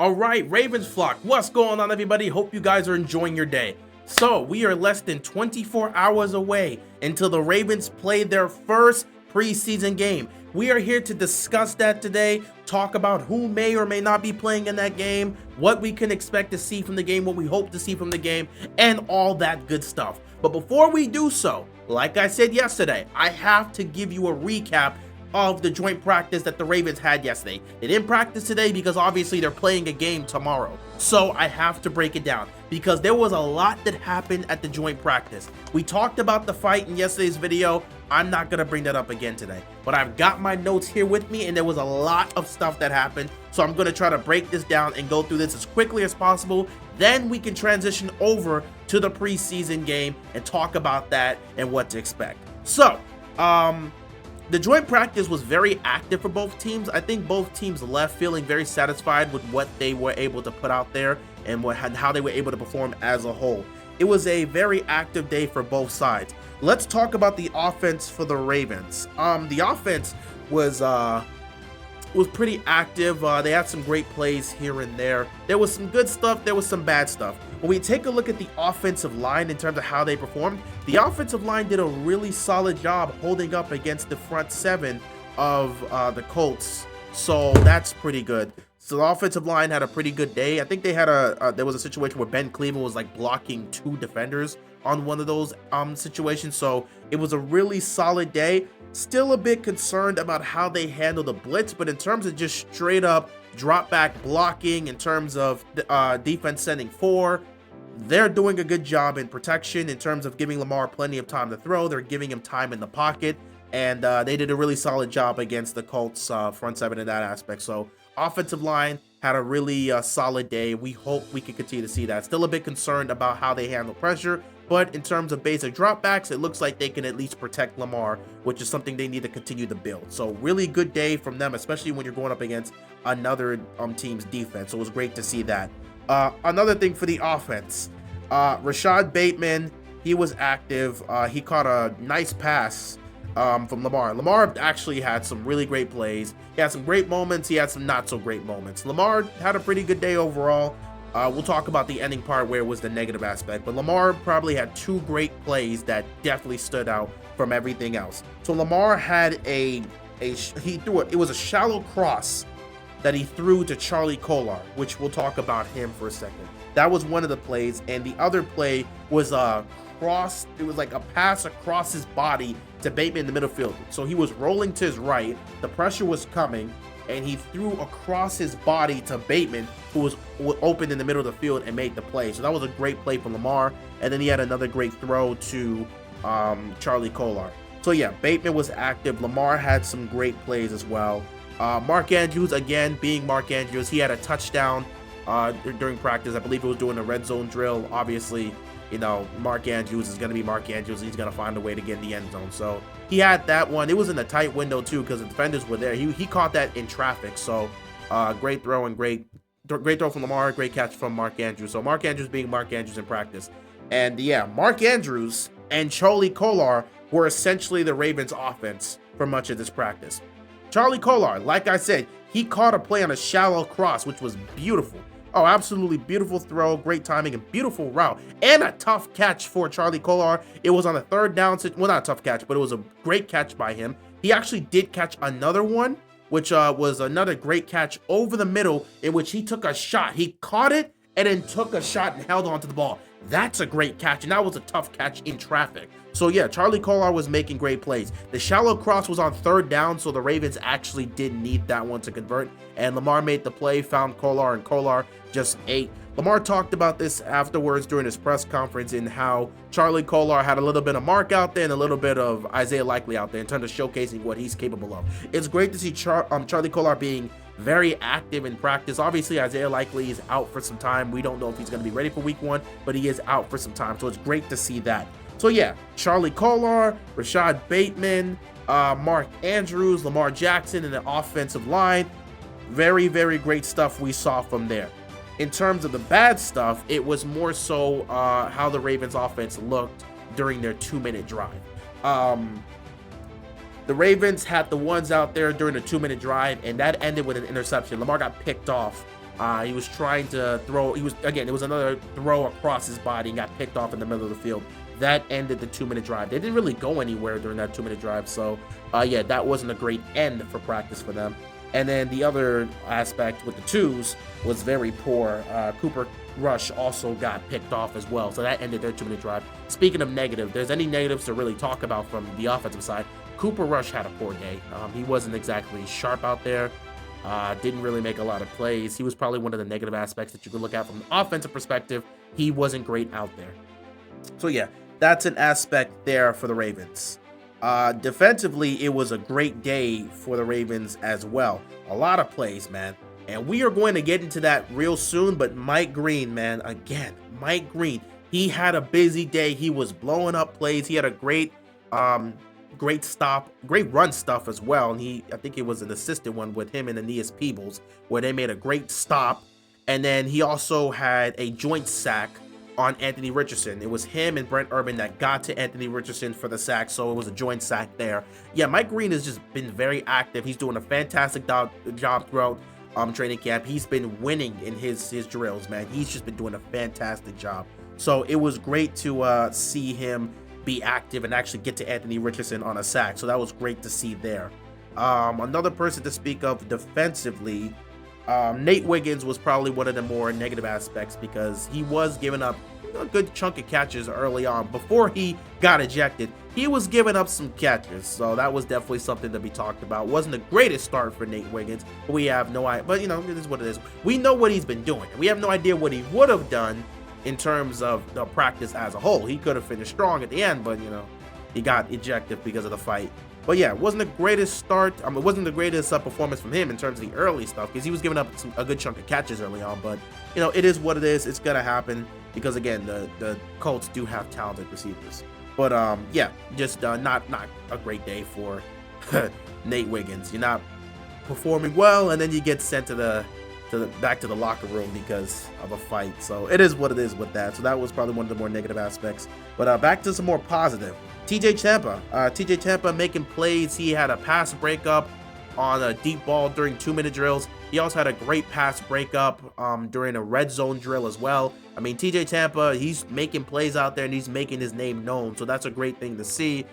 All right, Ravens flock, what's going on, everybody? Hope you guys are enjoying your day. So we are less than 24 hours away until the Ravens play their first preseason game. We are here to discuss that today, talk about who may or may not be playing in that game, what we can expect to see from the game, what we hope to see from the game, and all that good stuff. But before we do so, like I said yesterday, I have to give you a recap of the joint practice that the Ravens had yesterday. They didn't practice today because obviously they're playing a game tomorrow. So I have to break it down because there was a lot that happened at the joint practice. We talked about the fight in yesterday's video. I'm not going to bring that up again today, but I've got my notes here with me and there was a lot of stuff that happened. So I'm going to try to break this down and go through this as quickly as possible. Then we can transition over to the preseason game and talk about that and what to expect. So, the joint practice was very active for both teams. I think both teams left feeling very satisfied with what they were able to put out there and how they were able to perform as a whole. It was a very active day for both sides. Let's talk about the offense for the Ravens. The offense was pretty active. They had some great plays here and there. There was some good stuff. There was some bad stuff. When we take a look at the offensive line in terms of how they performed, the offensive line did a really solid job holding up against the front seven of the Colts. So that's pretty good. So the offensive line had a pretty good day. I think they had there was a situation where Ben Cleveland was like blocking two defenders on one of those situations. So it was a really solid day. Still a bit concerned about how they handle the blitz, but in terms of just straight up drop back blocking, in terms of defense sending four, they're doing a good job in protection in terms of giving Lamar plenty of time to throw. They're giving him time in the pocket, and they did a really solid job against the Colts front seven in that aspect. So offensive line had a really solid day. We hope we can continue to see that. Still a bit concerned about how they handle pressure, but in terms of basic dropbacks, it looks like they can at least protect Lamar, which is something they need to continue to build. So really good day from them, especially when you're going up against another team's defense. So it was great to see that. Another thing for the offense, Rashad Bateman, he was active. He caught a nice pass from Lamar. Lamar actually had some really great plays. He had some great moments. He had some not so great moments. Lamar had a pretty good day overall. We'll talk about the ending part where it was the negative aspect, but Lamar probably had two great plays that definitely stood out from everything else. So Lamar had it was a shallow cross that he threw to Charlie Kolar, which we'll talk about him for a second. That was one of the plays, and the other play was a cross. It was like a pass across his body to Bateman in the middle field. So he was rolling to his right, the pressure was coming, and he threw across his body to Bateman, who was open in the middle of the field and made the play. So that was a great play from Lamar, and then he had another great throw to Charlie Kolar. So yeah, Bateman was active. Lamar had some great plays as well. Mark Andrews, again, being Mark Andrews, he had a touchdown during practice. I believe he was doing a red zone drill. Obviously, you know, Mark Andrews is going to be Mark Andrews. He's going to find a way to get in the end zone. So he had that one. It was in a tight window, too, because the defenders were there. He caught that in traffic. So great throw and great throw from Lamar. Great catch from Mark Andrews. So Mark Andrews being Mark Andrews in practice. And yeah, Mark Andrews and Charlie Kolar were essentially the Ravens offense for much of this practice. Charlie Kolar, like I said, he caught a play on a shallow cross, which was beautiful. Oh, absolutely beautiful throw, great timing, and beautiful route. And a tough catch for Charlie Kolar. It was on a third down, well, not a tough catch, but it was a great catch by him. He actually did catch another one, which was another great catch over the middle, in which he took a shot. He caught it and then took a shot and held onto the ball. That's a great catch, and that was a tough catch in traffic. So yeah, Charlie Kolar was making great plays. The shallow cross was on third down, so the Ravens actually did need that one to convert, and Lamar made the play, found Kolar, and Kolar just ate. Lamar talked about this afterwards during his press conference in how Charlie Kolar had a little bit of Mark out there and a little bit of Isaiah Likely out there in terms of showcasing what he's capable of. It's great to see Charlie Kolar being very active in practice. Obviously, Isaiah Likely is out for some time. We don't know if he's going to be ready for week one, but he is out for some time, so it's great to see that. So yeah, Charlie Kolar, Rashad Bateman, Mark Andrews, Lamar Jackson, and the offensive line. Very, very great stuff we saw from there. In terms of the bad stuff, it was more so how the Ravens offense looked during their 2-minute drive. The Ravens had the ones out there during the 2-minute drive, and that ended with an interception. Lamar got picked off He was trying to throw. It was another throw across his body and got picked off in the middle of the field. That ended the 2-minute drive. They didn't really go anywhere during that 2-minute drive. So, yeah, that wasn't a great end for practice for them. And then the other aspect with the twos was very poor. Cooper Rush also got picked off as well. So that ended their 2-minute drive. Speaking of negative, if there's any negatives to really talk about from the offensive side, Cooper Rush had a poor day. He wasn't exactly sharp out there. Didn't really make a lot of plays. He was probably one of the negative aspects that you can look at from an offensive perspective. He wasn't great out there. So yeah, that's an aspect there for the Ravens. Defensively, it was a great day for the Ravens as well. A lot of plays, man. And we are going to get into that real soon, but Mike Green, man, again, Mike Green, he had a busy day. He was blowing up plays. He had a great run stuff as well. And I think it was an assisted one with him and Aeneas Peebles, where they made a great stop. And then he also had a joint sack on Anthony Richardson. It was him and Brent Urban that got to Anthony Richardson for the sack, so it was a joint sack there. Yeah, Mike Green has just been very active. He's doing a fantastic job throughout training camp. He's been winning in his drills, man. He's just been doing a fantastic job. So it was great to see him be active and actually get to Anthony Richardson on a sack. So that was great to see there. Another person to speak of defensively, Nate Wiggins was probably one of the more negative aspects because he was giving up a good chunk of catches early on. Before he got ejected, he was giving up some catches, so that was definitely something to be talked about. Wasn't the greatest start for Nate Wiggins, but we have no idea. But, you know, it is what it is. We know what he's been doing. We have no idea what he would have done in terms of the practice as a whole. He could have finished strong at the end, but, you know, he got ejected because of the fight. But yeah, it wasn't the greatest start. It wasn't the greatest performance from him in terms of the early stuff because he was giving up a good chunk of catches early on. But, you know, it is what it is. It's going to happen because, again, the Colts do have talented receivers. But, yeah, just not a great day for Nate Wiggins. You're not performing well, and then you get sent back to the locker room because of a fight. So it is what it is with that. So that was probably one of the more negative aspects. But back to some more positive. TJ Tampa making plays. He had a pass breakup on a deep ball during 2-minute drills. He also had a great pass breakup during a red zone drill as well. I mean, TJ Tampa, he's making plays out there and he's making his name known. So that's a great thing to see.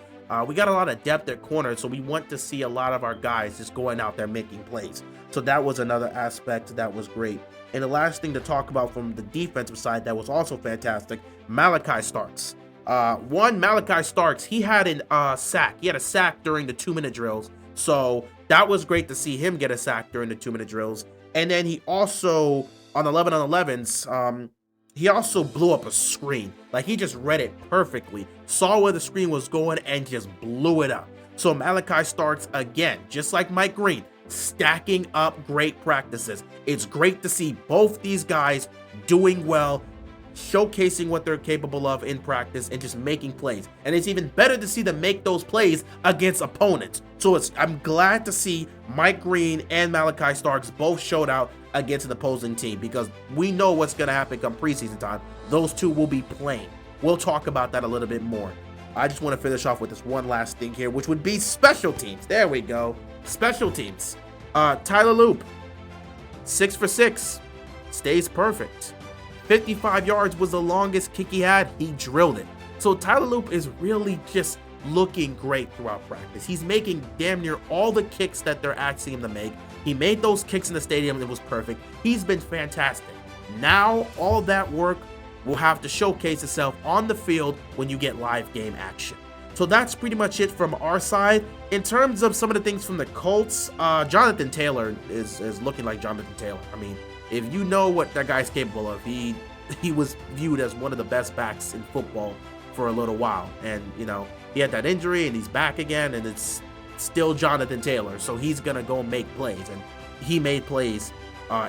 We got a lot of depth at corner, so we want to see a lot of our guys just going out there making plays. So that was another aspect that was great. And the last thing to talk about from the defensive side that was also fantastic, Malachi Starks. Malachi Starks, he had a sack. He had a sack during the 2-minute drills. So that was great to see him get a sack during the 2-minute drills. And then he also, on 11-on-11s, he also blew up a screen. Like, he just read it perfectly, saw where the screen was going, and just blew it up. So Malachi Starks, again, just like Mike Green, stacking up great practices. It's great to see both these guys doing well, showcasing what they're capable of in practice and just making plays. And it's even better to see them make those plays against opponents. So I'm glad to see Mike Green and Malachi Starks both showed out against an opposing team because we know what's going to happen come preseason time. Those two will be playing. We'll talk about that a little bit more. I just want to finish off with this one last thing here, which would be special teams. There we go. Special teams. Tyler Loop, 6 for 6, stays perfect. 55 yards was the longest kick he had. He drilled it. So Tyler Loop is really just looking great throughout practice. He's making damn near all the kicks that they're asking him to make. He made those kicks in the stadium and it was perfect. He's been fantastic. Now all that work will have to showcase itself on the field when you get live game action. So that's pretty much it from our side. In terms of some of the things from the Colts, Jonathan Taylor is looking like Jonathan Taylor. I mean, if you know what that guy's capable of, he was viewed as one of the best backs in football for a little while. And, you know, he had that injury and he's back again and it's still Jonathan Taylor. So he's going to go make plays. And he made plays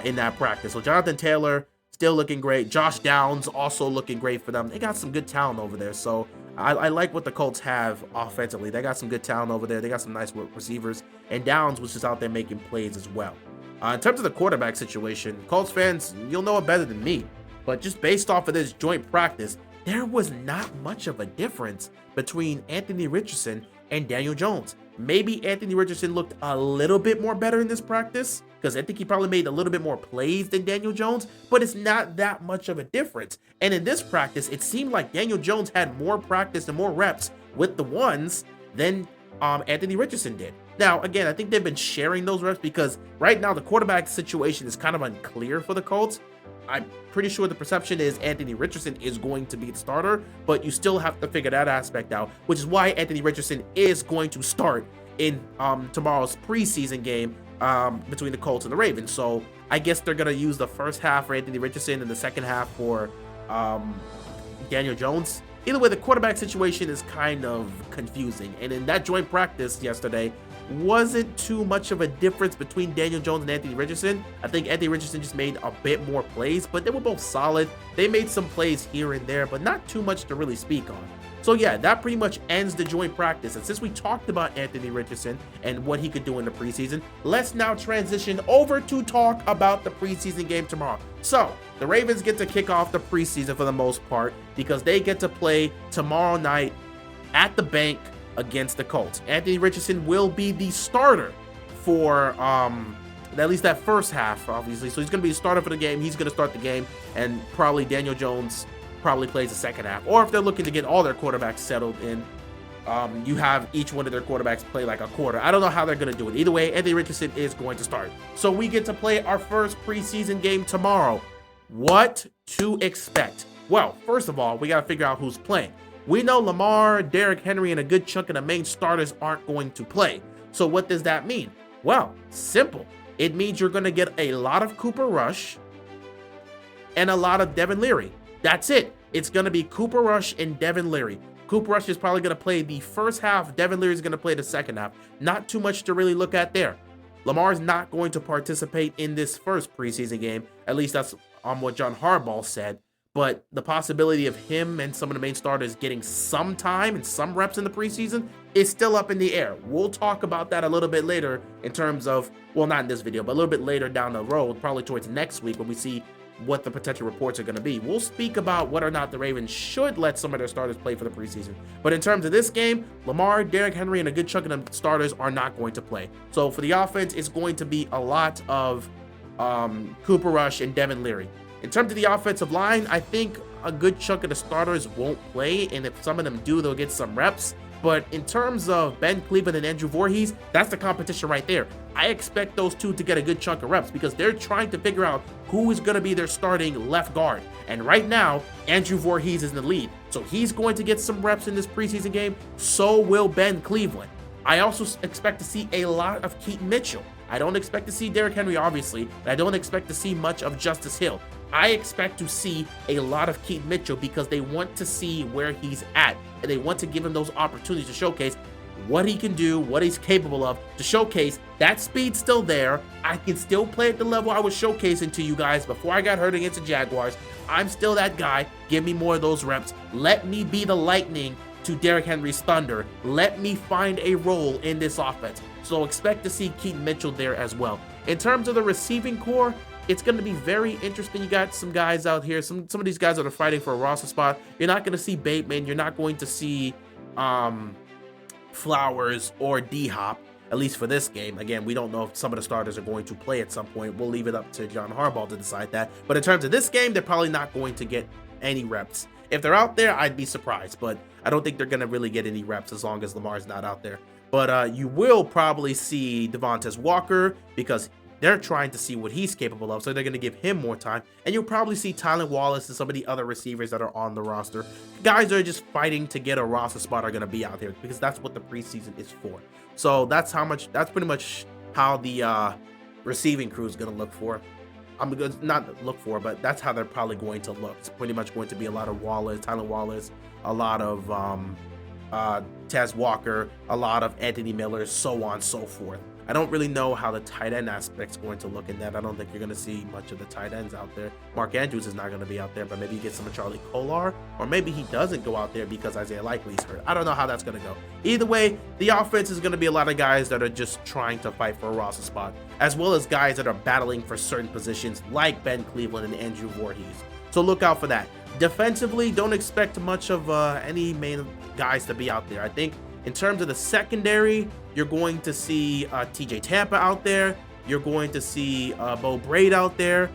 in that practice. So Jonathan Taylor still looking great. Josh Downs also looking great for them. They got some good talent over there. So I like what the Colts have offensively. They got some good talent over there. They got some nice receivers. And Downs was just out there making plays as well. In terms of the quarterback situation, Colts fans, you'll know it better than me. But just based off of this joint practice, there was not much of a difference between Anthony Richardson and Daniel Jones. Maybe Anthony Richardson looked a little bit more better in this practice, because I think he probably made a little bit more plays than Daniel Jones, but it's not that much of a difference. And in this practice, it seemed like Daniel Jones had more practice and more reps with the ones than Anthony Richardson did. Now, again, I think they've been sharing those reps because right now the quarterback situation is kind of unclear for the Colts. I'm pretty sure the perception is Anthony Richardson is going to be the starter, but you still have to figure that aspect out, which is why Anthony Richardson is going to start in tomorrow's preseason game between the Colts and the Ravens. So I guess they're going to use the first half for Anthony Richardson and the second half for Daniel Jones. Either way, the quarterback situation is kind of confusing. And in that joint practice yesterday, wasn't too much of a difference between Daniel Jones and Anthony Richardson. I think Anthony Richardson just made a bit more plays, but they were both solid. They made some plays here and there, but not too much to really speak on. So yeah, that pretty much ends the joint practice. And since we talked about Anthony Richardson and what he could do in the preseason, let's now transition over to talk about the preseason game tomorrow. So the Ravens get to kick off the preseason for the most part because they get to play tomorrow night at the bank against the Colts. Anthony Richardson will be the starter for at least that first half, obviously. So he's going to be the starter for the game. He's going to start the game, and probably Daniel Jones probably plays the second half. Or if they're looking to get all their quarterbacks settled in, you have each one of their quarterbacks play like a quarter. I don't know how they're going to do it. Either way, Anthony Richardson is going to start. So we get to play our first preseason game tomorrow. What to expect? Well, first of all, we got to figure out who's playing. We know Lamar, Derrick Henry, and a good chunk of the main starters aren't going to play. So what does that mean? Well, simple. It means you're going to get a lot of Cooper Rush and a lot of Devin Leary. That's it. It's going to be Cooper Rush and Devin Leary. Cooper Rush is probably going to play the first half. Devin Leary is going to play the second half. Not too much to really look at there. Lamar's not going to participate in this first preseason game. At least that's what John Harbaugh said. But the possibility of him and some of the main starters getting some time and some reps in the preseason is still up in the air. We'll talk about that a little bit later in terms of, well, not in this video, but a little bit later down the road, probably towards next week when we see what the potential reports are going to be. We'll speak about whether or not the Ravens should let some of their starters play for the preseason. But in terms of this game, Lamar, Derrick Henry, and a good chunk of the starters are not going to play. So for the offense, it's going to be a lot of Cooper Rush and Devin Leary. In terms of the offensive line, I think a good chunk of the starters won't play, and if some of them do, they'll get some reps. But in terms of Ben Cleveland and Andrew Voorhees, that's the competition right there. I expect those two to get a good chunk of reps because they're trying to figure out who is going to be their starting left guard. And right now, Andrew Voorhees is in the lead. So he's going to get some reps in this preseason game. So will Ben Cleveland. I also expect to see a lot of Keaton Mitchell. I don't expect to see Derrick Henry, obviously, but I don't expect to see much of Justice Hill. I expect to see a lot of Keaton Mitchell because they want to see where he's at, and they want to give him those opportunities to showcase what he can do, what he's capable of, to showcase that speed's still there. I can still play at the level I was showcasing to you guys before I got hurt against the Jaguars. I'm still that guy. Give me more of those reps. Let me be the lightning to Derrick Henry's thunder. Let me find a role in this offense. So expect to see Keaton Mitchell there as well. In terms of the receiving core, it's going to be very interesting. You got some guys out here, some of these guys that are fighting for a roster spot. You're not going to see Bateman. You're not going to see Flowers or D-Hop, at least for this game. Again, we don't know if some of the starters are going to play at some point. We'll leave it up to John Harbaugh to decide that. But in terms of this game, they're probably not going to get any reps. If they're out there, I'd be surprised. But I don't think they're going to really get any reps as long as Lamar's not out there. But you will probably see Devontae Walker because they're trying to see what he's capable of, so they're going to give him more time. And you'll probably see Tylan Wallace and some of the other receivers that are on the roster. Guys that are just fighting to get a roster spot are going to be out there because that's what the preseason is for. So that's pretty much how the receiving crew is going to look for. I'm going to not look for, but that's how they're probably going to look. It's pretty much going to be a lot of Wallace, Tylan Wallace, a lot of Tez Walker, a lot of Anthony Miller, so on and so forth. I don't really know how the tight end aspect's going to look in that. I don't think you're going to see much of the tight ends out there. Mark Andrews is not going to be out there, but maybe you get some of Charlie Kolar, or maybe he doesn't go out there because Isaiah Likely's hurt. I don't know how that's going to go. Either way, the offense is going to be a lot of guys that are just trying to fight for a roster spot, as well as guys that are battling for certain positions like Ben Cleveland and Andrew Voorhees. So look out for that. Defensively, don't expect much of any main guys to be out there. I think In terms of the secondary, you're going to see TJ Tampa out there. You're going to see Bo Braid out there.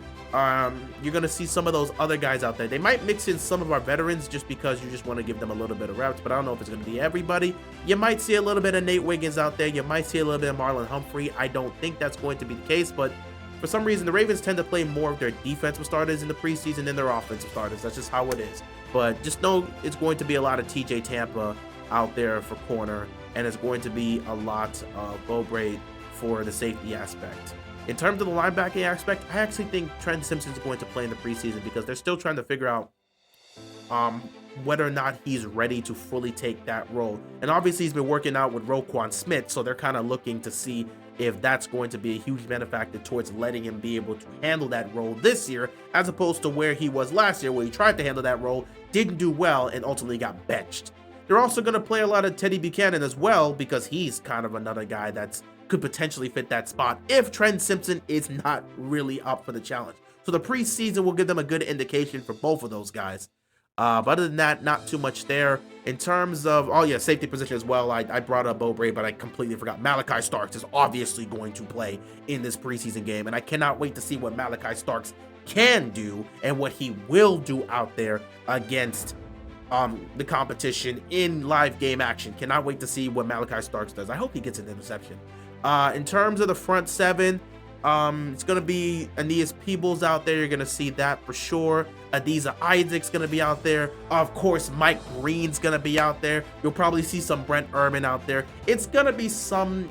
You're going to see some of those other guys out there. They might mix in some of our veterans just because you just want to give them a little bit of reps, but I don't know if it's going to be everybody. You might see a little bit of Nate Wiggins out there. You might see a little bit of Marlon Humphrey. I don't think that's going to be the case, but for some reason, the Ravens tend to play more of their defensive starters in the preseason than their offensive starters. That's just how it is. But just know it's going to be a lot of TJ Tampa out there for corner, and it's going to be a lot of Bo Braid for the safety aspect. In terms of the linebacking aspect, I actually think Trent Simpson is going to play in the preseason because they're still trying to figure out whether or not he's ready to fully take that role. And obviously, he's been working out with Roquan Smith, so they're kind of looking to see if that's going to be a huge benefactor towards letting him be able to handle that role this year, as opposed to where he was last year, where he tried to handle that role, didn't do well, and ultimately got benched. They're also going to play a lot of Teddy Buchanan as well, because he's kind of another guy that's could potentially fit that spot if Trent Simpson is not really up for the challenge. So the preseason will give them a good indication for both of those guys. But other than that, not too much there. In terms of, safety position as well, I brought up Bo Braid, but I completely forgot. Malachi Starks is obviously going to play in this preseason game, and I cannot wait to see what Malachi Starks can do and what he will do out there against the competition in live game action. Cannot wait to see what Malachi Starks does. I hope he gets an interception. In terms of the front seven, it's going to be Aeneas Peebles out there. You're going to see that for sure. Adiza Isaac's going to be out there. Of course, Mike Green's going to be out there. You'll probably see some Brent Urban out there. It's going to be some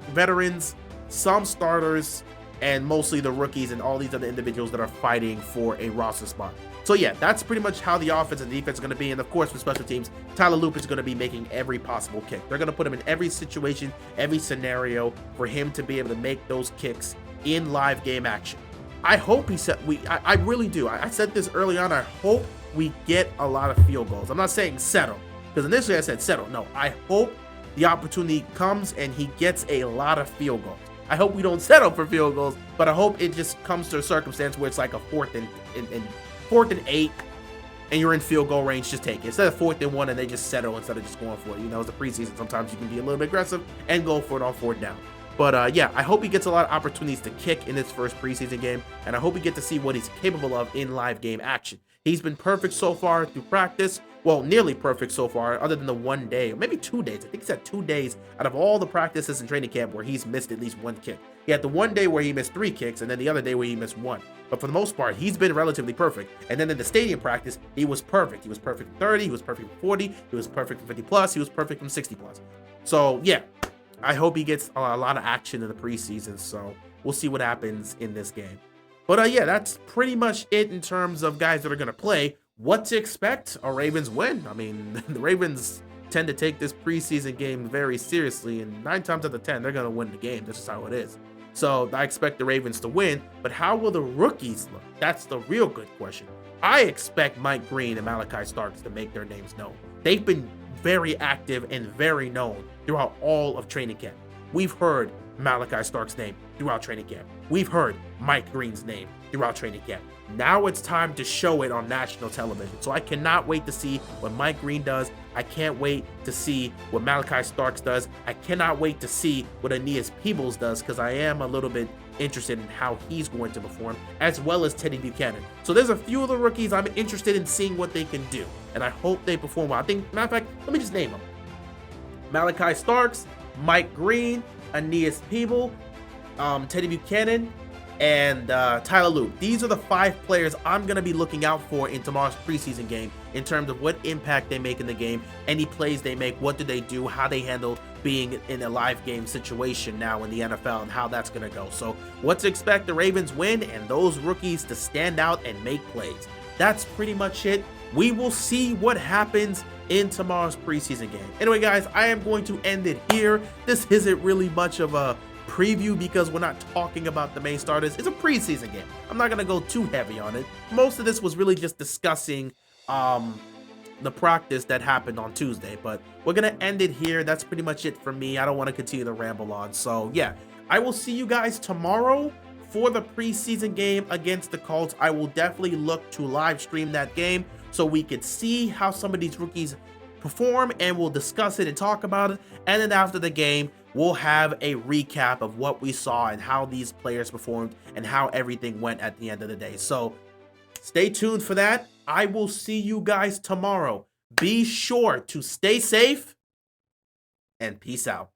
veterans, some starters, and mostly the rookies and all these other individuals that are fighting for a roster spot. So yeah, that's pretty much how the offense and defense is going to be. And of course, for special teams, Tyler Loop is going to be making every possible kick. They're going to put him in every situation, every scenario for him to be able to make those kicks in live game action. I hope I really do. I said this early on. I hope we get a lot of field goals. I'm not saying settle, because initially I said settle. No, I hope the opportunity comes and he gets a lot of field goals. I hope we don't settle for field goals, but I hope it just comes to a circumstance where it's like a fourth and 8, and you're in field goal range. Just take it instead of 4th and 1, and they just settle instead of just going for it. You know, it's the preseason. Sometimes you can be a little bit aggressive and go for it on 4th down. But yeah, I hope he gets a lot of opportunities to kick in this first preseason game, and I hope we get to see what he's capable of in live game action. He's been perfect so far through practice. Well, nearly perfect so far, other than the 1 day, or maybe 2 days. I think it's at 2 days out of all the practices in training camp where he's missed at least 1 kick. He had the 1 day where he missed 3 kicks, and then the other day where he missed 1. But for the most part, he's been relatively perfect. And then in the stadium practice, he was perfect. He was perfect from 30, he was perfect from 40, he was perfect from 50 plus, he was perfect from 60 plus. So yeah, I hope he gets a lot of action in the preseason. So we'll see what happens in this game. But yeah, that's pretty much it in terms of guys that are going to play. What to expect? A Ravens win. I mean, the Ravens tend to take this preseason game very seriously, and 9 times out of 10, they're going to win the game. This is how it is. So I expect the Ravens to win, but how will the rookies look? That's the real good question. I expect Mike Green and Malachi Starks to make their names known. They've been very active and very known throughout all of training camp. We've heard Malachi Starks' name throughout training camp. We've heard Mike Green's name throughout training camp. Now it's time to show it on national television. So I cannot wait to see what Mike Green does. I can't wait to see what Malachi Starks does. I cannot wait to see what Aeneas Peebles does, because I am a little bit interested in how he's going to perform, as well as Teddy Buchanan. So there's a few of the rookies I'm interested in seeing what they can do, and I hope they perform well. I think, matter of fact, let me just name them. Malachi Starks, Mike Green, Aeneas Peebles, Teddy Buchanan, and Tyler Loop. These are the 5 players I'm going to be looking out for in tomorrow's preseason game in terms of what impact they make in the game, any plays they make, what do they do, how they handle being in a live game situation now in the NFL, and how that's going to go. So what to expect: the Ravens win and those rookies to stand out and make plays. That's pretty much it. We will see what happens in tomorrow's preseason game. Anyway, guys, I am going to end it here. This isn't really much of a preview because we're not talking about the main starters. It's a preseason game. I'm not going to go too heavy on it. Most of this was really just discussing the practice that happened on Tuesday, but we're going to end it here. That's pretty much it for me. I don't want to continue to ramble on. So yeah, I will see you guys tomorrow for the preseason game against the Colts. I will definitely look to live stream that game so we could see how some of these rookies perform, and we'll discuss it and talk about it. And then after the game, we'll have a recap of what we saw and how these players performed and how everything went at the end of the day. So stay tuned for that. I will see you guys tomorrow. Be sure to stay safe and peace out.